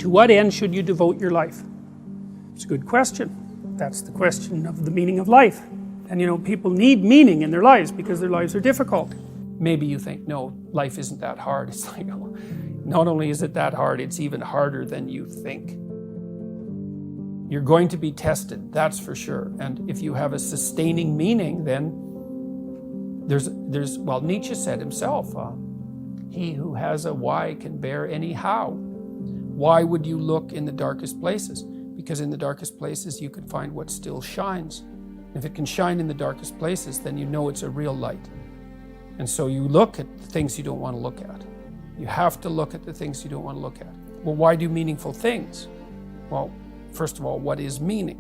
To what end should you devote your life? It's a good question. That's the question of the meaning of life. And you know, people need meaning in their lives because their lives are difficult. Maybe you think, no, life isn't that hard. It's like, oh, not only is it that hard, it's even harder than you think. You're going to be tested, that's for sure. And if you have a sustaining meaning, then well, Nietzsche said himself, he who has a why can bear any how. Why would you look in the darkest places? Because in the darkest places you can find what still shines. If it can shine in the darkest places, then you know it's a real light. And so you look at the things you don't want to look at. You have to look at the things you don't want to look at. Well, why do meaningful things? Well, first of all, what is meaning?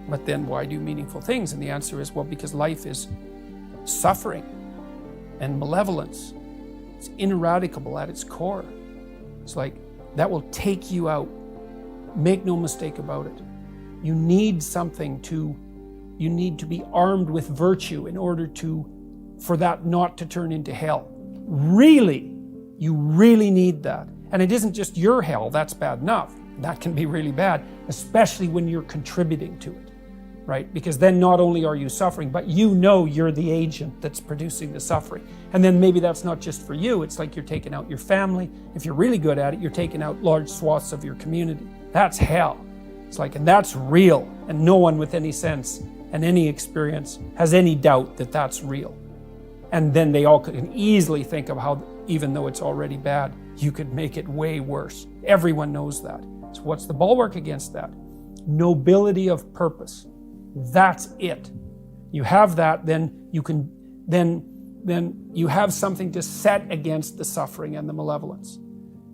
But then why do meaningful things? And the answer is, well, because life is suffering and malevolence. It's ineradicable at its core. It's like, that will take you out. Make no mistake about it. You need something you need to be armed with virtue in order for that not to turn into hell. Really, you really need that. And it isn't just your hell, that's bad enough. That can be really bad, especially when you're contributing to it, right? Because then not only are you suffering, but you know you're the agent that's producing the suffering. And then maybe that's not just for you, it's like you're taking out your family. If you're really good at it, you're taking out large swaths of your community. That's hell. It's like, and that's real. And no one with any sense and any experience has any doubt that that's real. And then they all can easily think of how, even though it's already bad, you could make it way worse. Everyone knows that. So what's the bulwark against that? Nobility of purpose. That's it. You have that, then you can, then you have something to set against the suffering and the malevolence.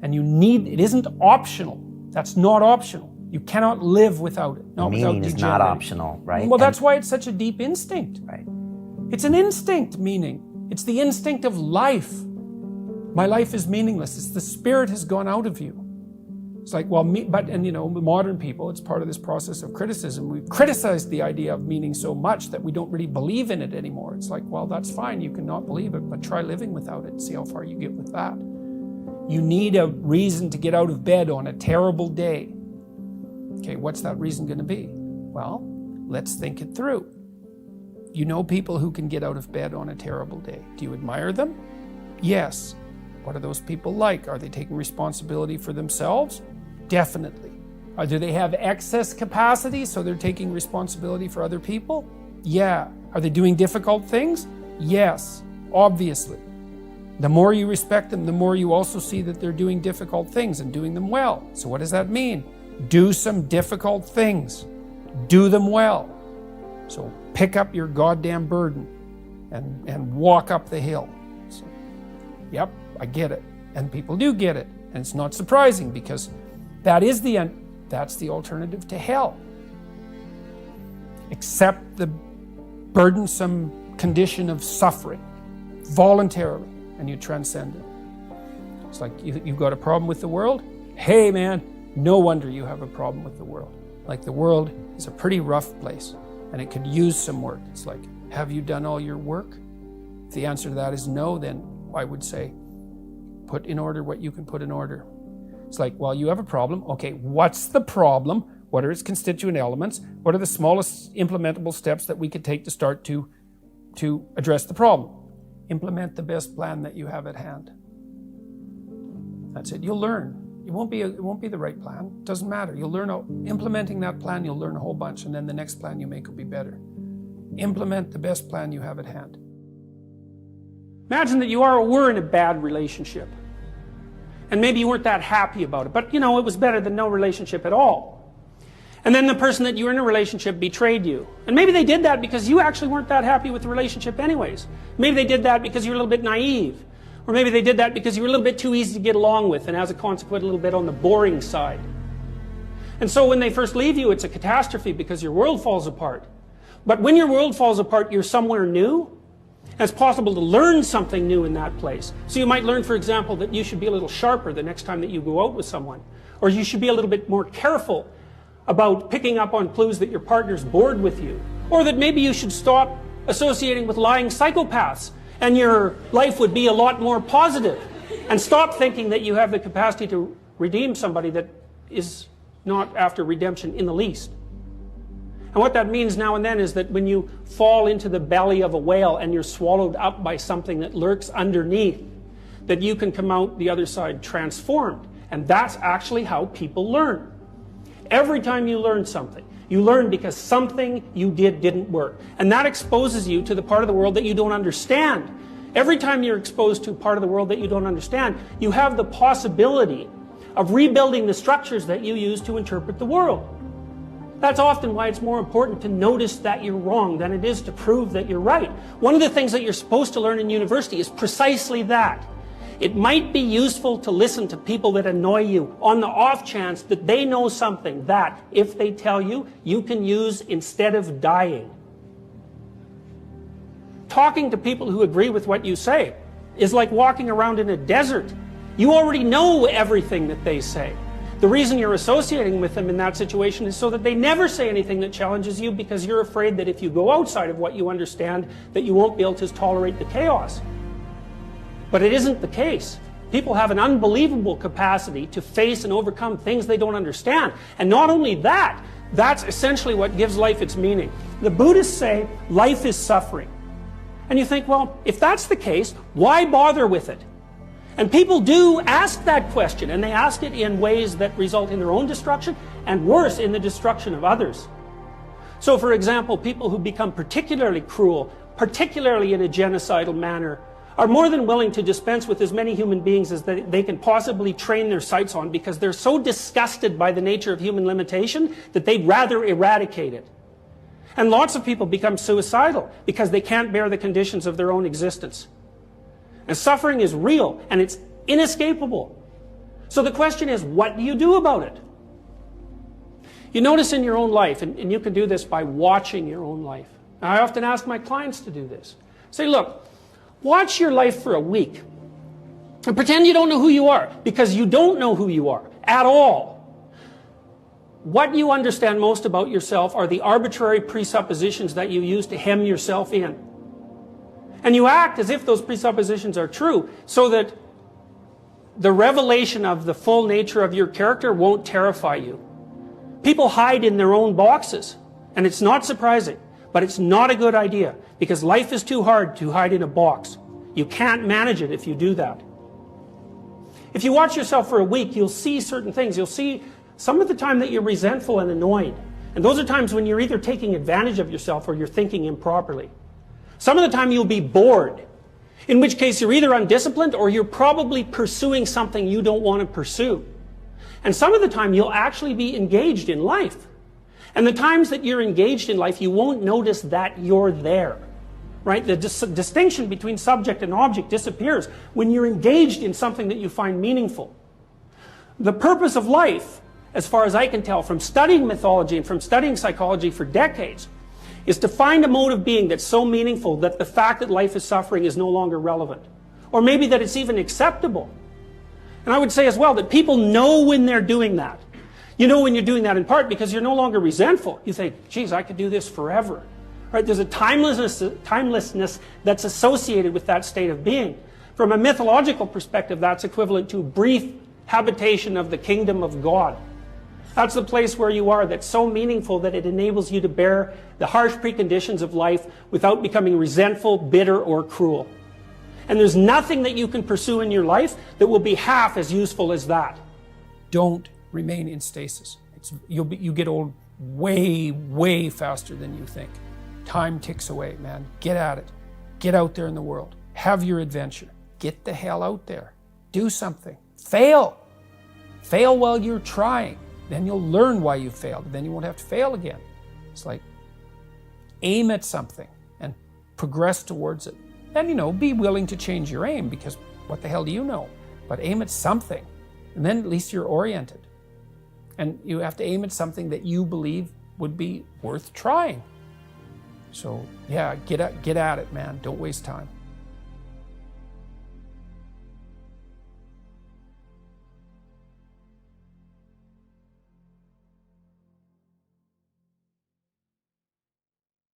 And it isn't optional. That's not optional. You cannot live without it. Meaning is not optional, right? Well, that's why it's such a deep instinct. Right. It's an instinct, meaning. It's the instinct of life. My life is meaningless. It's the spirit has gone out of you. It's like, well, and you know, modern people, it's part of this process of criticism. We've criticized the idea of meaning so much that we don't really believe in it anymore. It's like, well, that's fine. You cannot believe it, but try living without it and see how far you get with that. You need a reason to get out of bed on a terrible day. Okay, what's that reason going to be? Well, let's think it through. You know people who can get out of bed on a terrible day. Do you admire them? Yes. What are those people like? Are they taking responsibility for themselves? Definitely. Do they have excess capacity so they're taking responsibility for other people? Yeah. Are they doing difficult things? Yes, obviously. The more you respect them, the more you also see that they're doing difficult things and doing them well. So what does that mean? Do some difficult things. Do them well. So pick up your goddamn burden and walk up the hill. So, yep, I get it. And people do get it. And it's not surprising because that's the alternative to hell. Accept the burdensome condition of suffering voluntarily and you transcend it. It's like you've got a problem with the world? Hey man, no wonder you have a problem with the world. Like the world is a pretty rough place and it could use some work. It's like, have you done all your work? If the answer to that is no, then I would say, put in order what you can put in order. It's like, well, you have a problem. Okay, what's the problem? What are its constituent elements? What are the smallest implementable steps that we could take to start to address the problem? Implement the best plan that you have at hand. That's it. You'll learn. It won't be the right plan. It doesn't matter. You'll learn, implementing that plan, you'll learn a whole bunch, and then the next plan you make will be better. Implement the best plan you have at hand. Imagine that you were in a bad relationship. And maybe you weren't that happy about it, but you know, it was better than no relationship at all. And then the person that you were in a relationship betrayed you. And maybe they did that because you actually weren't that happy with the relationship anyways. Maybe they did that because you were a little bit naive. Or maybe they did that because you were a little bit too easy to get along with and as a consequence a little bit on the boring side. And so when they first leave you, it's a catastrophe because your world falls apart. But when your world falls apart, you're somewhere new. And it's possible to learn something new in that place. So you might learn, for example, that you should be a little sharper the next time that you go out with someone. Or you should be a little bit more careful about picking up on clues that your partner's bored with you. Or that maybe you should stop associating with lying psychopaths and your life would be a lot more positive. And stop thinking that you have the capacity to redeem somebody that is not after redemption in the least. And what that means now and then is that when you fall into the belly of a whale and you're swallowed up by something that lurks underneath, that you can come out the other side transformed. And that's actually how people learn. Every time you learn something, you learn because something you did didn't work. And that exposes you to the part of the world that you don't understand. Every time you're exposed to a part of the world that you don't understand, you have the possibility of rebuilding the structures that you use to interpret the world. That's often why it's more important to notice that you're wrong than it is to prove that you're right. One of the things that you're supposed to learn in university is precisely that. It might be useful to listen to people that annoy you on the off chance that they know something that, if they tell you, you can use instead of dying. Talking to people who agree with what you say is like walking around in a desert. You already know everything that they say. The reason you're associating with them in that situation is so that they never say anything that challenges you, because you're afraid that if you go outside of what you understand, that you won't be able to tolerate the chaos. But it isn't the case. People have an unbelievable capacity to face and overcome things they don't understand. And not only that, that's essentially what gives life its meaning. The Buddhists say life is suffering. And you think, well, if that's the case, why bother with it? And people do ask that question, and they ask it in ways that result in their own destruction, and worse, in the destruction of others. So, for example, people who become particularly cruel, particularly in a genocidal manner, are more than willing to dispense with as many human beings as they can possibly train their sights on, because they're so disgusted by the nature of human limitation that they'd rather eradicate it. And lots of people become suicidal because they can't bear the conditions of their own existence. And suffering is real, and it's inescapable. So the question is, what do you do about it? You notice in your own life, and you can do this by watching your own life. Now, I often ask my clients to do this. Say, look, watch your life for a week and pretend you don't know who you are, because you don't know who you are at all. What you understand most about yourself are the arbitrary presuppositions that you use to hem yourself in. And you act as if those presuppositions are true, so that the revelation of the full nature of your character won't terrify you. People hide in their own boxes, and it's not surprising, but it's not a good idea, because life is too hard to hide in a box. You can't manage it if you do that. If you watch yourself for a week, you'll see certain things. You'll see some of the time that you're resentful and annoyed. And those are times when you're either taking advantage of yourself or you're thinking improperly. Some of the time you'll be bored, in which case you're either undisciplined or you're probably pursuing something you don't want to pursue. And some of the time you'll actually be engaged in life. And the times that you're engaged in life, you won't notice that you're there. Right? The distinction between subject and object disappears when you're engaged in something that you find meaningful. The purpose of life, as far as I can tell from studying mythology and from studying psychology for decades, is to find a mode of being that's so meaningful that the fact that life is suffering is no longer relevant. Or maybe that it's even acceptable. And I would say as well that people know when they're doing that. You know when you're doing that in part because you're no longer resentful. You think, geez, I could do this forever. Right? There's a timelessness that's associated with that state of being. From a mythological perspective, that's equivalent to brief habitation of the kingdom of God. That's the place where you are that's so meaningful that it enables you to bear the harsh preconditions of life without becoming resentful, bitter, or cruel. And there's nothing that you can pursue in your life that will be half as useful as that. Don't remain in stasis. You get old way, way faster than you think. Time ticks away, man. Get at it. Get out there in the world. Have your adventure. Get the hell out there. Do something. Fail. Fail while you're trying. Then you'll learn why you failed. Then you won't have to fail again. It's like aim at something and progress towards it. And, be willing to change your aim, because what the hell do you know? But aim at something, and then at least you're oriented. And you have to aim at something that you believe would be worth trying. So, yeah, get at it, man. Don't waste time.